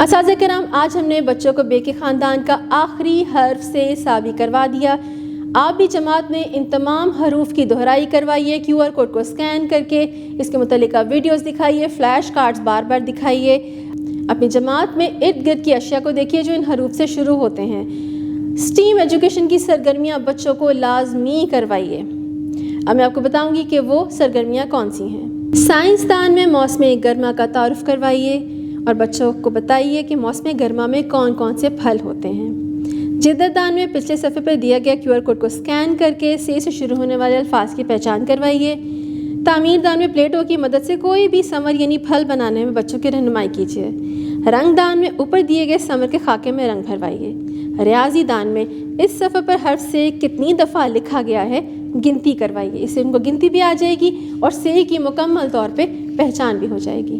اساتذہ کرام، آج ہم نے بچوں کو بے کے خاندان کا آخری حرف سے سابق کروا دیا۔ آپ بھی جماعت میں ان تمام حروف کی دہرائی کروائیے، QR کوڈ کو اسکین کر کے اس کے متعلقہ ویڈیوز دکھائیے، فلیش کارڈز بار بار دکھائیے۔ اپنی جماعت میں ارد گرد کی اشیاء کو دیکھیے جو ان حروف سے شروع ہوتے ہیں۔ اسٹیم ایجوکیشن کی سرگرمیاں بچوں کو لازمی کروائیے۔ اب میں آپ کو بتاؤں گی کہ وہ سرگرمیاں کون سی ہیں۔ سائنسدان میں موسم گرما کا تعارف کروائیے اور بچوں کو بتائیے کہ موسم گرما میں کون کون سے پھل ہوتے ہیں۔ جدت دان میں پچھلے صفحے پر دیا گیا QR کوڈ کو اسکین کر کے سے شروع ہونے والے الفاظ کی پہچان کروائیے۔ تعمیر دان میں پلیٹوں کی مدد سے کوئی بھی ثمر یعنی پھل بنانے میں بچوں کی رہنمائی کیجیے۔ رنگ دان میں اوپر دیے گئے ثمر کے خاکے میں رنگ بھروائیے۔ ریاضی دان میں اس صفحے پر حرف سے کتنی دفعہ لکھا گیا ہے گنتی کروائیے، اس سے ان کو گنتی بھی آ جائے گی اور سے کی مکمل طور پہ پہچان بھی ہو جائے گی۔